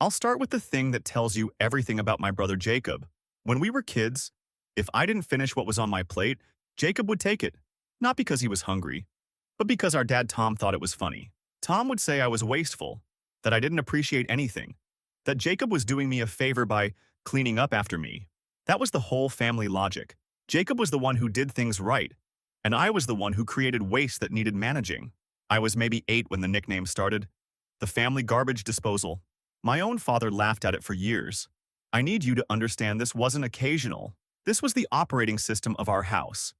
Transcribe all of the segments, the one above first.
I'll start with the thing that tells you everything about my brother Jacob. When we were kids, if I didn't finish what was on my plate, Jacob would take it. Not because he was hungry, but because our dad Tom thought it was funny. Tom would say I was wasteful, that I didn't appreciate anything, that Jacob was doing me a favor by cleaning up after me. That was the whole family logic. Jacob was the one who did things right, and I was the one who created waste that needed managing. I was maybe 8 when the nickname started. The family garbage disposal. My own father laughed at it for years. I need you to understand this wasn't occasional. This was the operating system of our house.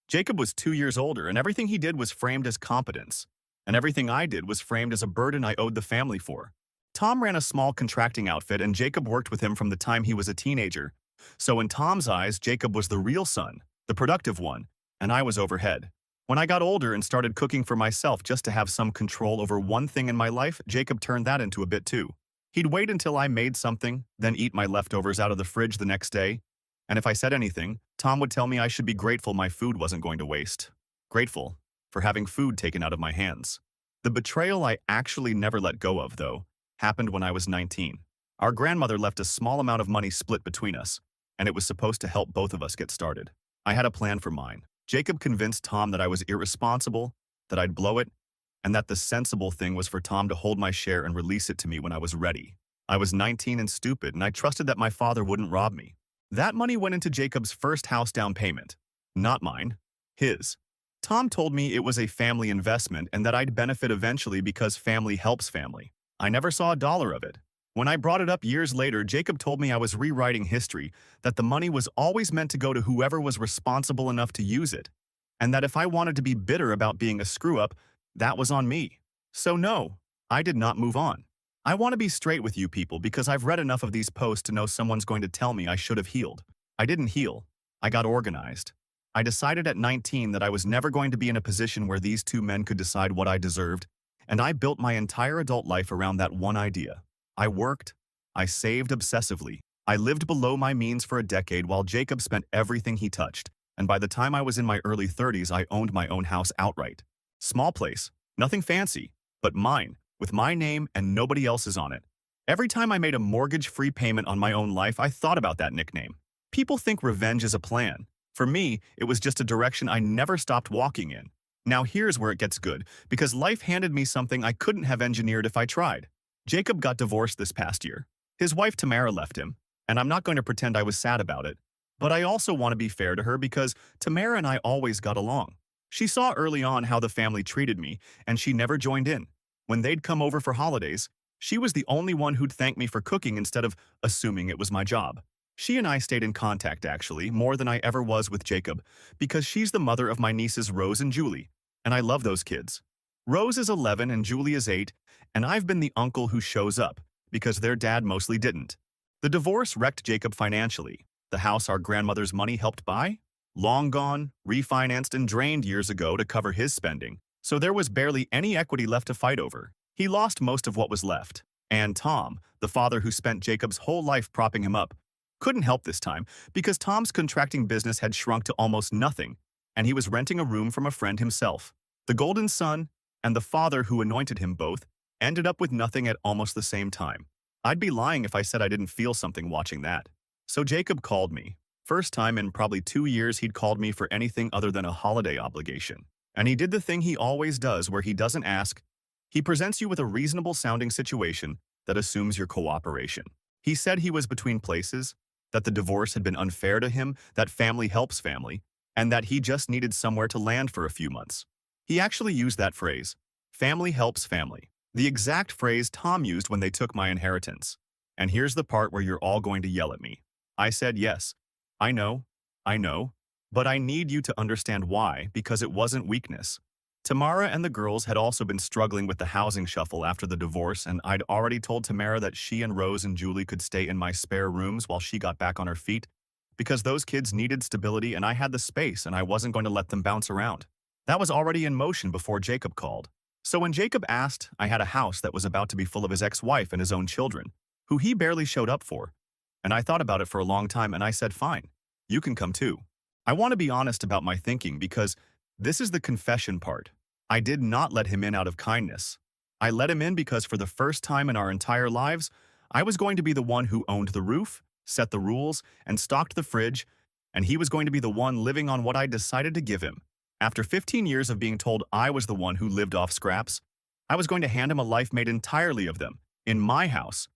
Jacob was 2 years older, and everything he did was framed as competence. And everything I did was framed as a burden I owed the family for. Tom ran a small contracting outfit, and Jacob worked with him from the time he was a teenager. So in Tom's eyes, Jacob was the real son, the productive one, and I was overhead. When I got older and started cooking for myself just to have some control over one thing in my life, Jacob turned that into a bit too. He'd wait until I made something, then eat my leftovers out of the fridge the next day. And if I said anything, Tom would tell me I should be grateful my food wasn't going to waste. Grateful for having food taken out of my hands. The betrayal I actually never let go of, though, happened when I was 19. Our grandmother left a small amount of money split between us, and it was supposed to help both of us get started. I had a plan for mine. Jacob convinced Tom that I was irresponsible, that I'd blow it, and that the sensible thing was for Tom to hold my share and release it to me when I was ready. I was 19 and stupid, and I trusted that my father wouldn't rob me. That money went into Jacob's first house down payment. Not mine. His. Tom told me it was a family investment and that I'd benefit eventually because family helps family. I never saw a dollar of it. When I brought it up years later, Jacob told me I was rewriting history, that the money was always meant to go to whoever was responsible enough to use it, and that if I wanted to be bitter about being a screw-up, that was on me. So no, I did not move on. I want to be straight with you people because I've read enough of these posts to know someone's going to tell me I should have healed. I didn't heal. I got organized. I decided at 19 that I was never going to be in a position where these two men could decide what I deserved, and I built my entire adult life around that one idea. I worked. I saved obsessively. I lived below my means for a decade while Jacob spent everything he touched, and by the time I was in my early 30s, I owned my own house outright. Small place, nothing fancy, but mine, with my name and nobody else's on it. Every time I made a mortgage-free payment on my own life, I thought about that nickname. People think revenge is a plan. For me, it was just a direction I never stopped walking in. Now here's where it gets good, because life handed me something I couldn't have engineered if I tried. Jacob got divorced this past year. His wife Tamara left him, and I'm not going to pretend I was sad about it. But I also want to be fair to her because Tamara and I always got along. She saw early on how the family treated me, and she never joined in. When they'd come over for holidays, she was the only one who'd thank me for cooking instead of assuming it was my job. She and I stayed in contact, actually, more than I ever was with Jacob, because she's the mother of my nieces Rose and Julie, and I love those kids. Rose is 11 and Julie is 8, and I've been the uncle who shows up, because their dad mostly didn't. The divorce wrecked Jacob financially. The house our grandmother's money helped buy? Long gone, refinanced and drained years ago to cover his spending, so there was barely any equity left to fight over. He lost most of what was left. And Tom, the father who spent Jacob's whole life propping him up, couldn't help this time because Tom's contracting business had shrunk to almost nothing, and he was renting a room from a friend himself. The golden son and the father who anointed him both ended up with nothing at almost the same time. I'd be lying if I said I didn't feel something watching that. So Jacob called me. First time in probably 2 years he'd called me for anything other than a holiday obligation. And he did the thing he always does where he doesn't ask. He presents you with a reasonable-sounding situation that assumes your cooperation. He said he was between places, that the divorce had been unfair to him, that family helps family, and that he just needed somewhere to land for a few months. He actually used that phrase, family helps family, the exact phrase Tom used when they took my inheritance. And here's the part where you're all going to yell at me. I said yes. I know, but I need you to understand why, because it wasn't weakness. Tamara and the girls had also been struggling with the housing shuffle after the divorce, and I'd already told Tamara that she and Rose and Julie could stay in my spare rooms while she got back on her feet, because those kids needed stability and I had the space and I wasn't going to let them bounce around. That was already in motion before Jacob called. So when Jacob asked, I had a house that was about to be full of his ex-wife and his own children, who he barely showed up for. And I thought about it for a long time and I said, fine, you can come too. I want to be honest about my thinking because this is the confession part. I did not let him in out of kindness. I let him in because for the first time in our entire lives, I was going to be the one who owned the roof, set the rules, and stocked the fridge, and he was going to be the one living on what I decided to give him. After 15 years of being told I was the one who lived off scraps, I was going to hand him a life made entirely of them, in my house,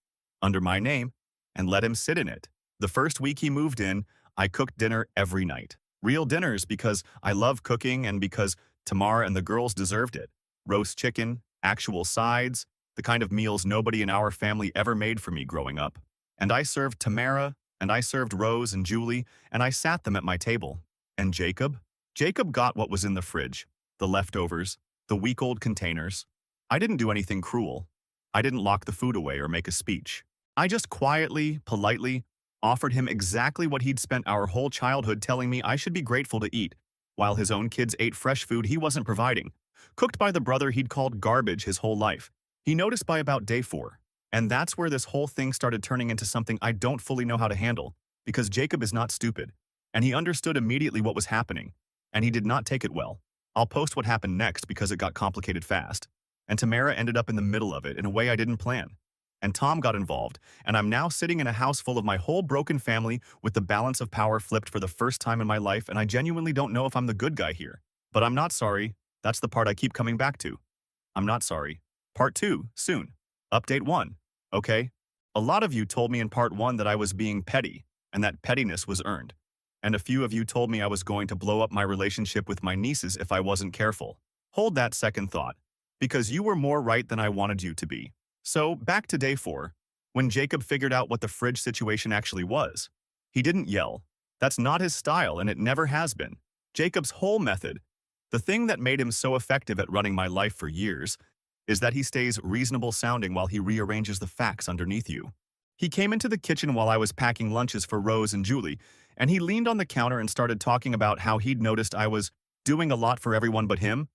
under my name, and let him sit in it. The first week he moved in, I cooked dinner every night. Real dinners because I love cooking and because Tamara and the girls deserved it. Roast chicken, actual sides, the kind of meals nobody in our family ever made for me growing up. And I served Tamara, and I served Rose and Julie, and I sat them at my table. And Jacob? Jacob got what was in the fridge, the leftovers, the week-old containers. I didn't do anything cruel. I didn't lock the food away or make a speech. I just quietly, politely, offered him exactly what he'd spent our whole childhood telling me I should be grateful to eat, while his own kids ate fresh food he wasn't providing, cooked by the brother he'd called garbage his whole life. He noticed by about day 4. And that's where this whole thing started turning into something I don't fully know how to handle, because Jacob is not stupid, and he understood immediately what was happening, and he did not take it well. I'll post what happened next because it got complicated fast, and Tamara ended up in the middle of it in a way I didn't plan. And Tom got involved, and I'm now sitting in a house full of my whole broken family with the balance of power flipped for the first time in my life, and I genuinely don't know if I'm the good guy here. But I'm not sorry. That's the part I keep coming back to. I'm not sorry. Part 2, soon. Update 1. Okay? A lot of you told me in part 1 that I was being petty, and that pettiness was earned. And a few of you told me I was going to blow up my relationship with my nieces if I wasn't careful. Hold that second thought, because you were more right than I wanted you to be. So, back to day 4, when Jacob figured out what the fridge situation actually was. He didn't yell. That's not his style, and it never has been. Jacob's whole method, the thing that made him so effective at running my life for years, is that he stays reasonable sounding while he rearranges the facts underneath you. He came into the kitchen while I was packing lunches for Rose and Julie, and he leaned on the counter and started talking about how he'd noticed I was doing a lot for everyone but him,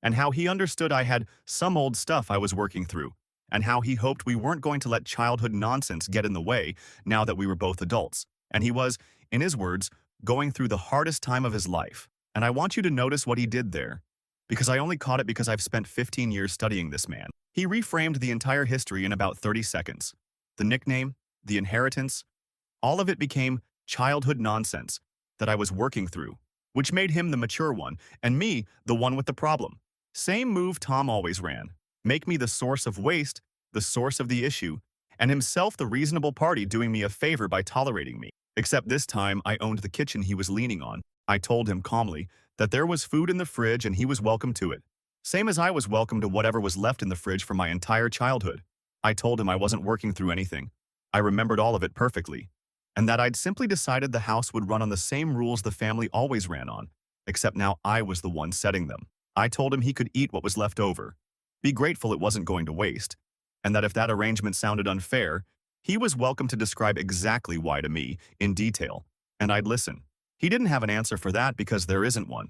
and how he understood I had some old stuff I was working through, and how he hoped we weren't going to let childhood nonsense get in the way now that we were both adults. And he was, in his words, going through the hardest time of his life. And I want you to notice what he did there, because I only caught it because I've spent 15 years studying this man. He reframed the entire history in about 30 seconds. The nickname, the inheritance, all of it became childhood nonsense that I was working through, which made him the mature one, and me the one with the problem. Same move Tom always ran. Make me the source of waste, the source of the issue, and himself the reasonable party doing me a favor by tolerating me. Except this time I owned the kitchen he was leaning on. I told him calmly that there was food in the fridge and he was welcome to it. Same as I was welcome to whatever was left in the fridge for my entire childhood. I told him I wasn't working through anything. I remembered all of it perfectly. And that I'd simply decided the house would run on the same rules the family always ran on, except now I was the one setting them. I told him he could eat what was left over, be grateful it wasn't going to waste, and that if that arrangement sounded unfair, he was welcome to describe exactly why to me, in detail, and I'd listen. He didn't have an answer for that because there isn't one.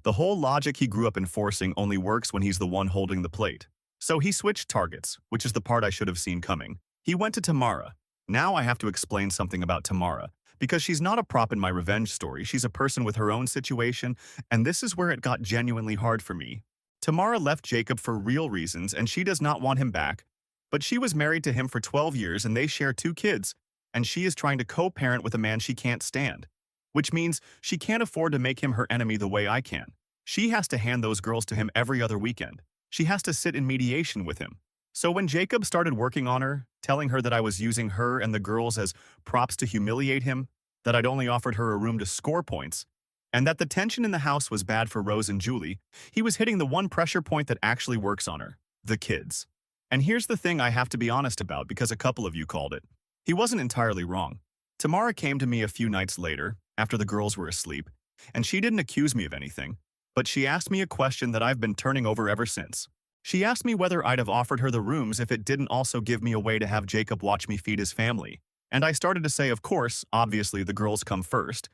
The whole logic he grew up enforcing only works when he's the one holding the plate. So he switched targets, which is the part I should have seen coming. He went to Tamara. Now I have to explain something about Tamara, because she's not a prop in my revenge story. She's a person with her own situation, and this is where it got genuinely hard for me. Tamara left Jacob for real reasons, and she does not want him back. But she was married to him for 12 years, and they share 2 kids, and she is trying to co-parent with a man she can't stand. Which means she can't afford to make him her enemy the way I can. She has to hand those girls to him every other weekend. She has to sit in mediation with him. So when Jacob started working on her, telling her that I was using her and the girls as props to humiliate him, that I'd only offered her a room to score points, and that the tension in the house was bad for Rose and Julie, he was hitting the one pressure point that actually works on her, the kids. And here's the thing I have to be honest about because a couple of you called it. He wasn't entirely wrong. Tamara came to me a few nights later, after the girls were asleep, and she didn't accuse me of anything, but she asked me a question that I've been turning over ever since. She asked me whether I'd have offered her the rooms if it didn't also give me a way to have Jacob watch me feed his family. And I started to say, of course, obviously the girls come first.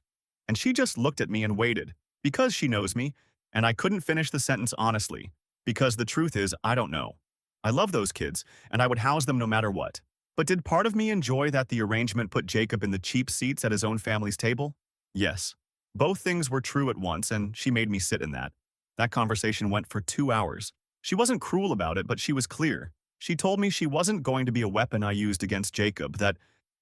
And she just looked at me and waited, because she knows me, and I couldn't finish the sentence honestly, because the truth is, I don't know. I love those kids, and I would house them no matter what. But did part of me enjoy that the arrangement put Jacob in the cheap seats at his own family's table? Yes. Both things were true at once, and she made me sit in that. That conversation went for 2 hours. She wasn't cruel about it, but she was clear. She told me she wasn't going to be a weapon I used against Jacob, that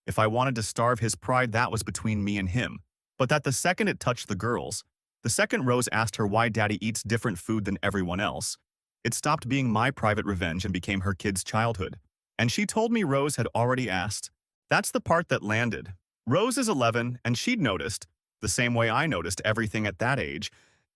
if I wanted to starve his pride, that was between me and him. But that the second it touched the girls, the second Rose asked her why Daddy eats different food than everyone else, it stopped being my private revenge and became her kid's childhood. And she told me Rose had already asked. That's the part that landed. Rose is 11, and she'd noticed, the same way I noticed everything at that age,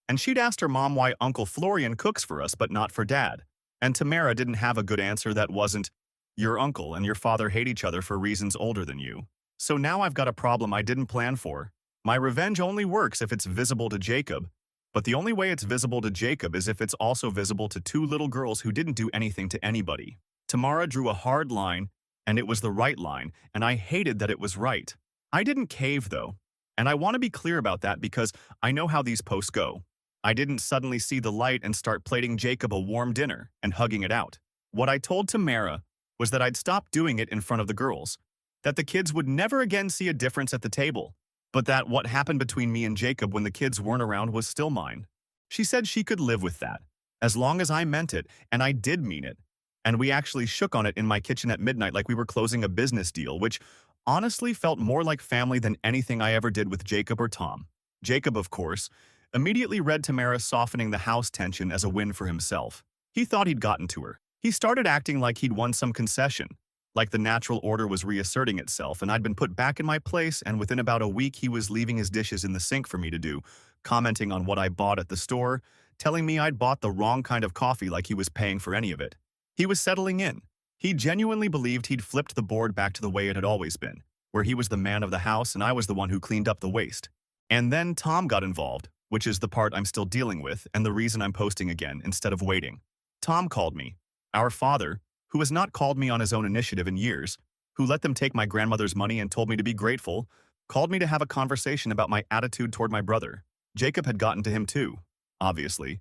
and she'd asked her mom why Uncle Florian cooks for us but not for Dad. And Tamara didn't have a good answer that wasn't, your uncle and your father hate each other for reasons older than you. So now I've got a problem I didn't plan for. My revenge only works if it's visible to Jacob, but the only way it's visible to Jacob is if it's also visible to two little girls who didn't do anything to anybody. Tamara drew a hard line, and it was the right line, and I hated that it was right. I didn't cave, though, and I want to be clear about that because I know how these posts go. I didn't suddenly see the light and start plating Jacob a warm dinner and hugging it out. What I told Tamara was that I'd stop doing it in front of the girls, that the kids would never again see a difference at the table, but that what happened between me and Jacob when the kids weren't around was still mine. She said she could live with that, as long as I meant it, and I did mean it. And we actually shook on it in my kitchen at midnight like we were closing a business deal, which honestly felt more like family than anything I ever did with Jacob or Tom. Jacob, of course, immediately read Tamara softening the house tension as a win for himself. He thought he'd gotten to her. He started acting like he'd won some concession, like the natural order was reasserting itself and I'd been put back in my place, and within about a week he was leaving his dishes in the sink for me to do, commenting on what I bought at the store, telling me I'd bought the wrong kind of coffee like he was paying for any of it. He was settling in. He genuinely believed he'd flipped the board back to the way it had always been, where he was the man of the house and I was the one who cleaned up the waste. And then Tom got involved, which is the part I'm still dealing with and the reason I'm posting again instead of waiting. Tom called me. Our father, who has not called me on his own initiative in years, who let them take my grandmother's money and told me to be grateful, called me to have a conversation about my attitude toward my brother. Jacob had gotten to him too, obviously.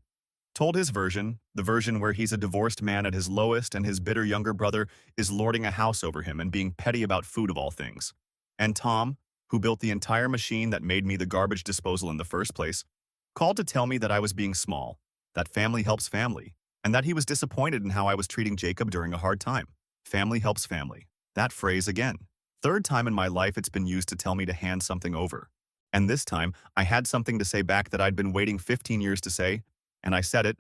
Told his version, the version where he's a divorced man at his lowest and his bitter younger brother is lording a house over him and being petty about food of all things. And Tom, who built the entire machine that made me the garbage disposal in the first place, called to tell me that I was being small, that family helps family, and that he was disappointed in how I was treating Jacob during a hard time. Family helps family. That phrase again. Third time in my life it's been used to tell me to hand something over. And this time, I had something to say back that I'd been waiting 15 years to say, and I said it,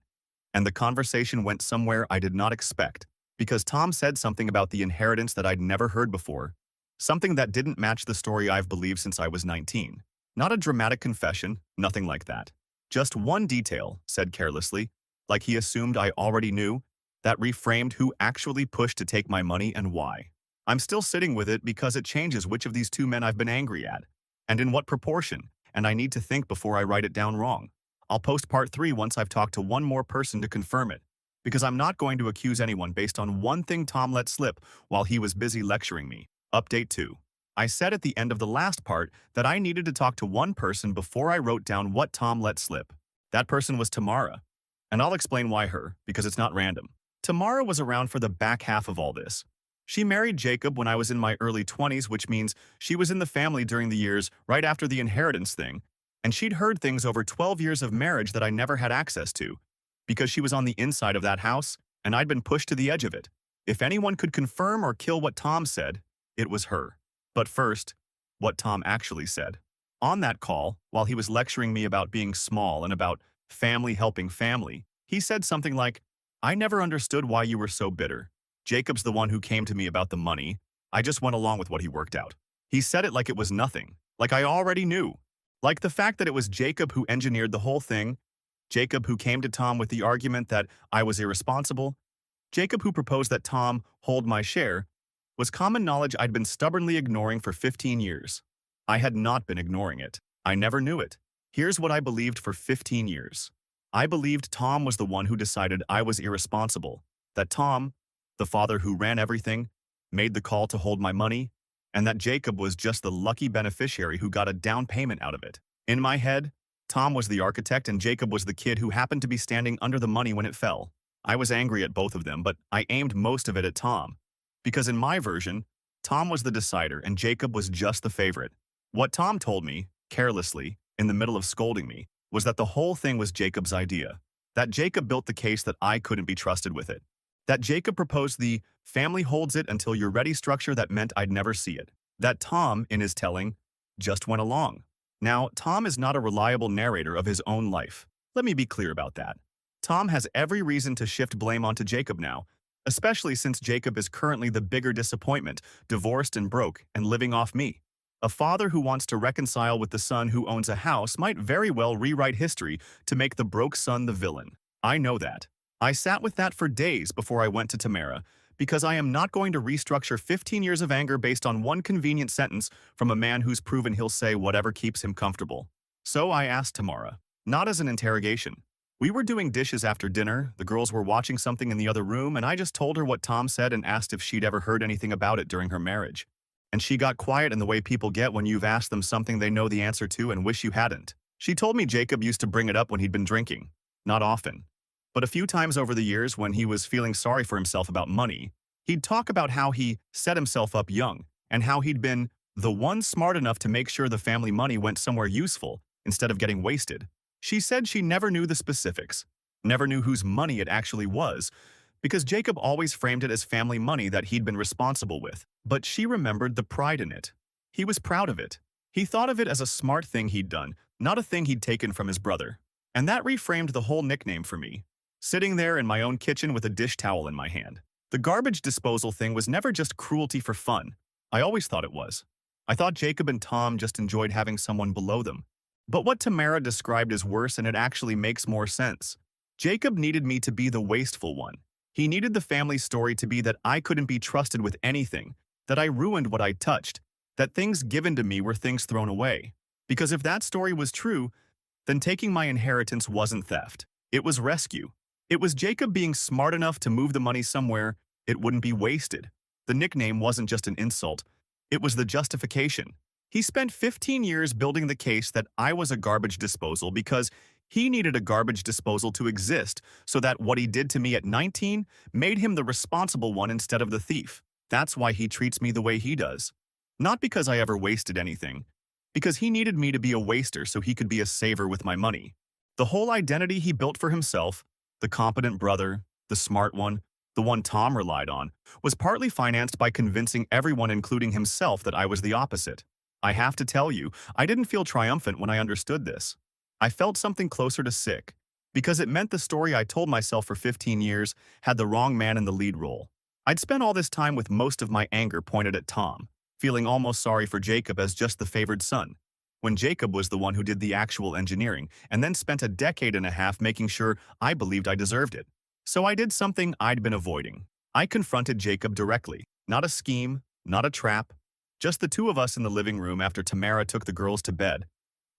and the conversation went somewhere I did not expect, because Tom said something about the inheritance that I'd never heard before, something that didn't match the story I've believed since I was 19. Not a dramatic confession, nothing like that. Just one detail, said carelessly, like he assumed I already knew, that reframed who actually pushed to take my money and why. I'm still sitting with it because it changes which of these two men I've been angry at, and in what proportion, and I need to think before I write it down wrong. I'll post part 3 once I've talked to one more person to confirm it, because I'm not going to accuse anyone based on one thing Tom let slip while he was busy lecturing me. Update 2. I said at the end of the last part that I needed to talk to one person before I wrote down what Tom let slip. That person was Tamara. And I'll explain why her, because it's not random. Tamara was around for the back half of all this. She married Jacob when I was in my early 20s, which means she was in the family during the years right after the inheritance thing, and she'd heard things over 12 years of marriage that I never had access to, because she was on the inside of that house, and I'd been pushed to the edge of it. If anyone could confirm or kill what Tom said, it was her. But first, what Tom actually said. On that call, while he was lecturing me about being small and about family helping family, he said something like, I never understood why you were so bitter. Jacob's the one who came to me about the money. I just went along with what he worked out. He said it like it was nothing, like I already knew. Like the fact that it was Jacob who engineered the whole thing, Jacob who came to Tom with the argument that I was irresponsible, Jacob who proposed that Tom hold my share, was common knowledge I'd been stubbornly ignoring for 15 years. I had not been ignoring it. I never knew it. Here's what I believed for 15 years. I believed Tom was the one who decided I was irresponsible, that Tom, the father who ran everything, made the call to hold my money, and that Jacob was just the lucky beneficiary who got a down payment out of it. In my head, Tom was the architect and Jacob was the kid who happened to be standing under the money when it fell. I was angry at both of them, but I aimed most of it at Tom, because in my version, Tom was the decider and Jacob was just the favorite. What Tom told me, carelessly, in the middle of scolding me, was that the whole thing was Jacob's idea, that Jacob built the case that I couldn't be trusted with it. That Jacob proposed the family holds it until you're ready structure that meant I'd never see it. That Tom, in his telling, just went along. Now, Tom is not a reliable narrator of his own life. Let me be clear about that. Tom has every reason to shift blame onto Jacob now, especially since Jacob is currently the bigger disappointment, divorced and broke, and living off me. A father who wants to reconcile with the son who owns a house might very well rewrite history to make the broke son the villain. I know that. I sat with that for days before I went to Tamara, because I am not going to restructure 15 years of anger based on one convenient sentence from a man who's proven he'll say whatever keeps him comfortable. So I asked Tamara, not as an interrogation. We were doing dishes after dinner, the girls were watching something in the other room, and I just told her what Tom said and asked if she'd ever heard anything about it during her marriage. And she got quiet in the way people get when you've asked them something they know the answer to and wish you hadn't. She told me Jacob used to bring it up when he'd been drinking. Not often. But a few times over the years when he was feeling sorry for himself about money, he'd talk about how he set himself up young and how he'd been the one smart enough to make sure the family money went somewhere useful instead of getting wasted. She said she never knew the specifics, never knew whose money it actually was, because Jacob always framed it as family money that he'd been responsible with. But she remembered the pride in it. He was proud of it. He thought of it as a smart thing he'd done, not a thing he'd taken from his brother. And that reframed the whole nickname for me. Sitting there in my own kitchen with a dish towel in my hand. The garbage disposal thing was never just cruelty for fun. I always thought it was. I thought Jacob and Tom just enjoyed having someone below them. But what Tamara described is worse, and it actually makes more sense. Jacob needed me to be the wasteful one. He needed the family story to be that I couldn't be trusted with anything, that I ruined what I touched, that things given to me were things thrown away. Because if that story was true, then taking my inheritance wasn't theft. It was rescue. It was Jacob being smart enough to move the money somewhere it wouldn't be wasted. The nickname wasn't just an insult. It was the justification. He spent 15 years building the case that I was a garbage disposal because he needed a garbage disposal to exist so that what he did to me at 19 made him the responsible one instead of the thief. That's why he treats me the way he does. Not because I ever wasted anything. Because he needed me to be a waster so he could be a saver with my money. The whole identity he built for himself, the competent brother, the smart one, the one Tom relied on, was partly financed by convincing everyone, including himself, that I was the opposite. I have to tell you, I didn't feel triumphant when I understood this. I felt something closer to sick, because it meant the story I told myself for 15 years had the wrong man in the lead role. I'd spent all this time with most of my anger pointed at Tom, feeling almost sorry for Jacob as just the favored son, when Jacob was the one who did the actual engineering and then spent a decade and a half making sure I believed I deserved it. So I did something I'd been avoiding. I confronted Jacob directly. Not a scheme, not a trap, just the two of us in the living room after Tamara took the girls to bed.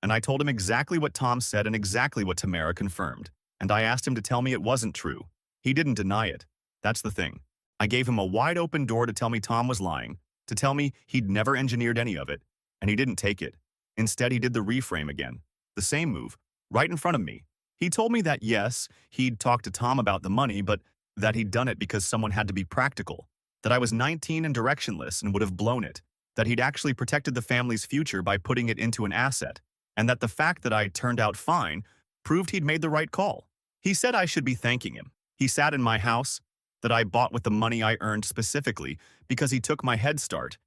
And I told him exactly what Tom said and exactly what Tamara confirmed. And I asked him to tell me it wasn't true. He didn't deny it. That's the thing. I gave him a wide open door to tell me Tom was lying, to tell me he'd never engineered any of it, and he didn't take it. Instead, he did the reframe again. The same move, right in front of me. He told me that yes, he'd talked to Tom about the money, but that he'd done it because someone had to be practical. That I was 19 and directionless and would have blown it. That he'd actually protected the family's future by putting it into an asset. And that the fact that I turned out fine proved he'd made the right call. He said I should be thanking him. He sat in my house, that I bought with the money I earned specifically because he took my head start,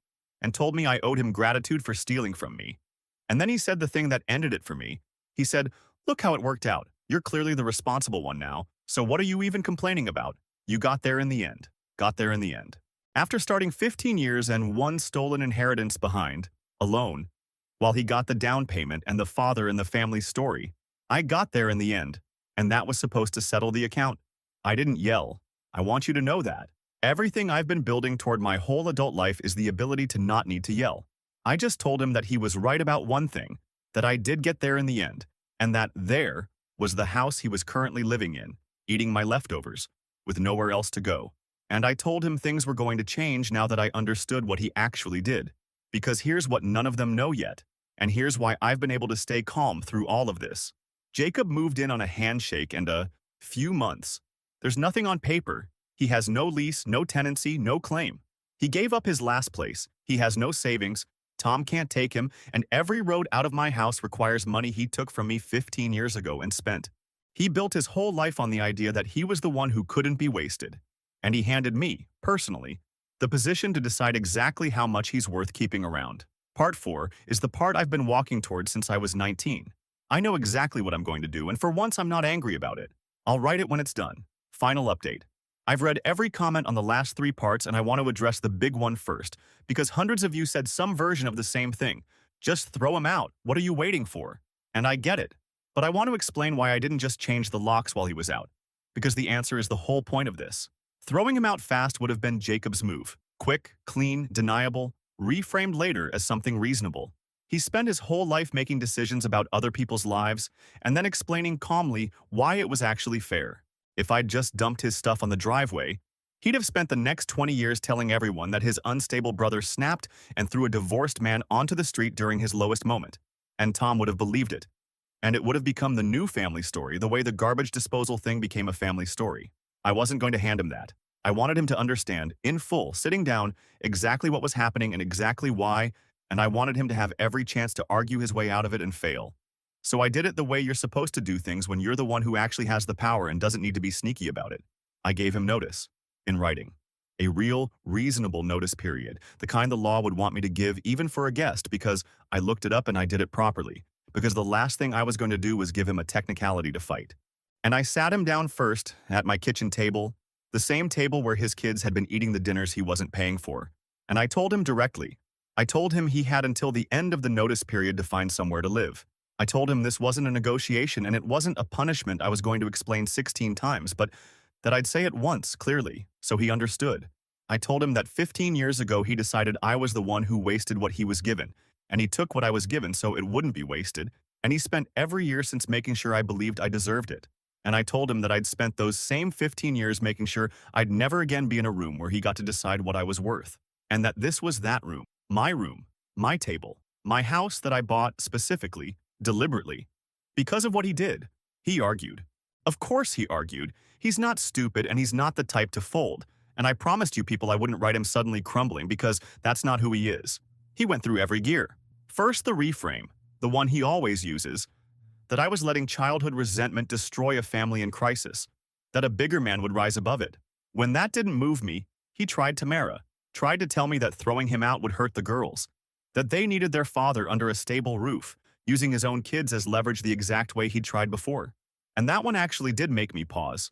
and told me I owed him gratitude for stealing from me. And then he said the thing that ended it for me. He said, "Look how it worked out. You're clearly the responsible one now, so what are you even complaining about? You got there in the end. Got there in the end." After starting 15 years and one stolen inheritance behind, alone, while he got the down payment and the father in the family story, I got there in the end, and that was supposed to settle the account. I didn't yell. I want you to know that. Everything I've been building toward my whole adult life is the ability to not need to yell. I just told him that he was right about one thing, that I did get there in the end, and that there was the house he was currently living in, eating my leftovers, with nowhere else to go. And I told him things were going to change now that I understood what he actually did. Because here's what none of them know yet, and here's why I've been able to stay calm through all of this. Jacob moved in on a handshake and a few months. There's nothing on paper. He has no lease, no tenancy, no claim. He gave up his last place. He has no savings. Tom can't take him, and every road out of my house requires money he took from me 15 years ago and spent. He built his whole life on the idea that he was the one who couldn't be wasted. And he handed me, personally, the position to decide exactly how much he's worth keeping around. Part 4 is the part I've been walking towards since I was 19. I know exactly what I'm going to do, and for once I'm not angry about it. I'll write it when it's done. Final update. I've read every comment on the last 3 parts, and I want to address the big one first, because hundreds of you said some version of the same thing. Just throw him out. What are you waiting for? And I get it. But I want to explain why I didn't just change the locks while he was out, because the answer is the whole point of this. Throwing him out fast would have been Jacob's move. Quick, clean, deniable, reframed later as something reasonable. He spent his whole life making decisions about other people's lives and then explaining calmly why it was actually fair. If I'd just dumped his stuff on the driveway, he'd have spent the next 20 years telling everyone that his unstable brother snapped and threw a divorced man onto the street during his lowest moment. And Tom would have believed it. And it would have become the new family story, the way the garbage disposal thing became a family story. I wasn't going to hand him that. I wanted him to understand, in full, sitting down, exactly what was happening and exactly why, and I wanted him to have every chance to argue his way out of it and fail. So I did it the way you're supposed to do things when you're the one who actually has the power and doesn't need to be sneaky about it. I gave him notice, in writing. A real, reasonable notice period, the kind the law would want me to give even for a guest, because I looked it up and I did it properly, because the last thing I was going to do was give him a technicality to fight. And I sat him down first, at my kitchen table, the same table where his kids had been eating the dinners he wasn't paying for. And I told him directly. I told him he had until the end of the notice period to find somewhere to live. I told him this wasn't a negotiation and it wasn't a punishment I was going to explain 16 times, but that I'd say it once, clearly, so he understood. I told him that 15 years ago he decided I was the one who wasted what he was given, and he took what I was given so it wouldn't be wasted, and he spent every year since making sure I believed I deserved it. And I told him that I'd spent those same 15 years making sure I'd never again be in a room where he got to decide what I was worth. And that this was that room, my table, my house that I bought specifically, deliberately. Because of what he did, he argued. Of course he argued. He's not stupid and he's not the type to fold. And I promised you people I wouldn't write him suddenly crumbling because that's not who he is. He went through every gear. First the reframe, the one he always uses, that I was letting childhood resentment destroy a family in crisis, that a bigger man would rise above it. When that didn't move me, he tried Tamara, tried to tell me that throwing him out would hurt the girls, that they needed their father under a stable roof, using his own kids as leverage the exact way he'd tried before. And that one actually did make me pause,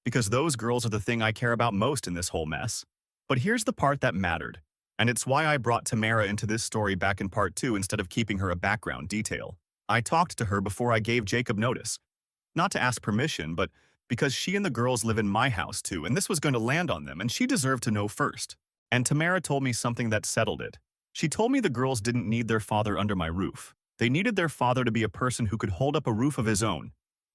because those girls are the thing I care about most in this whole mess. But here's the part that mattered, and it's why I brought Tamara into this story back in part 2 instead of keeping her a background detail. I talked to her before I gave Jacob notice. Not to ask permission, but because she and the girls live in my house too, and this was going to land on them, and she deserved to know first. And Tamara told me something that settled it. She told me the girls didn't need their father under my roof. They needed their father to be a person who could hold up a roof of his own,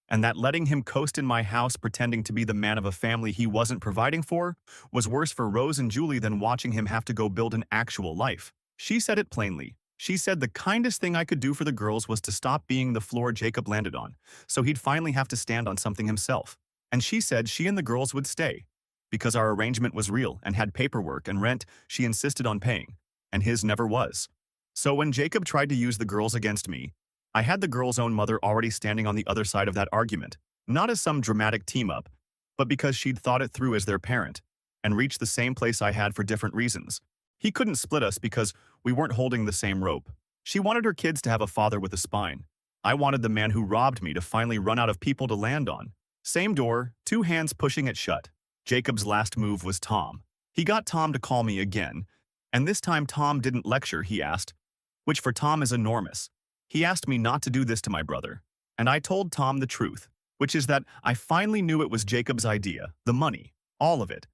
and that letting him coast in my house pretending to be the man of a family he wasn't providing for was worse for Rose and Julie than watching him have to go build an actual life. She said it plainly. She said the kindest thing I could do for the girls was to stop being the floor Jacob landed on, so he'd finally have to stand on something himself. And she said she and the girls would stay, because our arrangement was real and had paperwork and rent she insisted on paying, and his never was. So when Jacob tried to use the girls against me, I had the girls' own mother already standing on the other side of that argument, not as some dramatic team-up, but because she'd thought it through as their parent, and reached the same place I had for different reasons. He couldn't split us because we weren't holding the same rope. She wanted her kids to have a father with a spine. I wanted the man who robbed me to finally run out of people to land on. Same door, 2 hands pushing it shut. Jacob's last move was Tom. He got Tom to call me again, and this time Tom didn't lecture, he asked, which for Tom is enormous. He asked me not to do this to my brother, and I told Tom the truth, which is that I finally knew it was Jacob's idea, the money, all of it,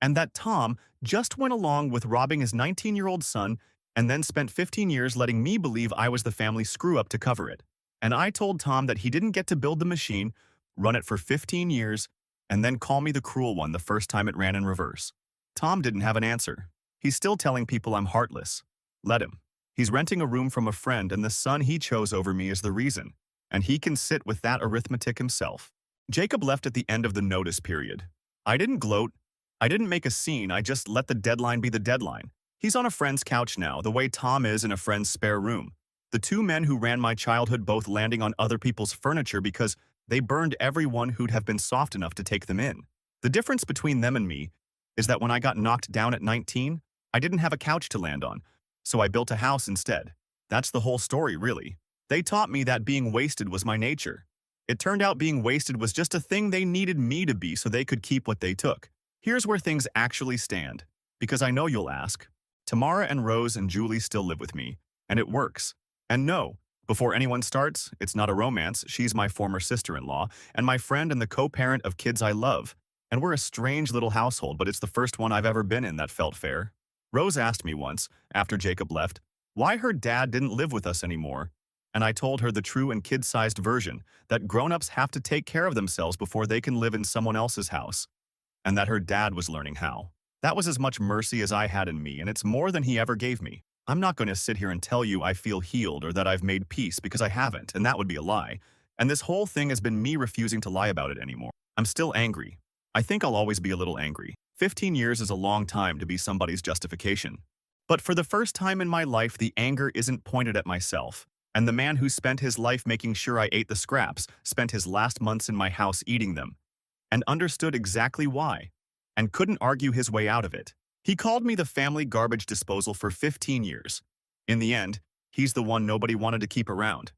and that Tom just went along with robbing his 19-year-old son and then spent 15 years letting me believe I was the family screw-up to cover it. And I told Tom that he didn't get to build the machine, run it for 15 years, and then call me the cruel one the first time it ran in reverse. Tom didn't have an answer. He's still telling people I'm heartless. Let him. He's renting a room from a friend, and the son he chose over me is the reason, and he can sit with that arithmetic himself. Jacob left at the end of the notice period. I didn't gloat. I didn't make a scene, I just let the deadline be the deadline. He's on a friend's couch now, the way Tom is in a friend's spare room. The 2 men who ran my childhood both landing on other people's furniture because they burned everyone who'd have been soft enough to take them in. The difference between them and me is that when I got knocked down at 19, I didn't have a couch to land on, so I built a house instead. That's the whole story, really. They taught me that being wasted was my nature. It turned out being wasted was just a thing they needed me to be so they could keep what they took. Here's where things actually stand, because I know you'll ask. Tamara and Rose and Julie still live with me, and it works. And no, before anyone starts, it's not a romance. She's my former sister-in-law, and my friend and the co-parent of kids I love. And we're a strange little household, but it's the first one I've ever been in that felt fair. Rose asked me once, after Jacob left, why her dad didn't live with us anymore. And I told her the true and kid-sized version, that grown-ups have to take care of themselves before they can live in someone else's house. And that her dad was learning how. That was as much mercy as I had in me, and it's more than he ever gave me. I'm not going to sit here and tell you I feel healed or that I've made peace because I haven't, and that would be a lie. And this whole thing has been me refusing to lie about it anymore. I'm still angry. I think I'll always be a little angry. 15 years is a long time to be somebody's justification. But for the first time in my life, the anger isn't pointed at myself. And the man who spent his life making sure I ate the scraps spent his last months in my house eating them. And understood exactly why. And couldn't argue his way out of it. He called me the family garbage disposal for 15 years. In the end, he's the one nobody wanted to keep around.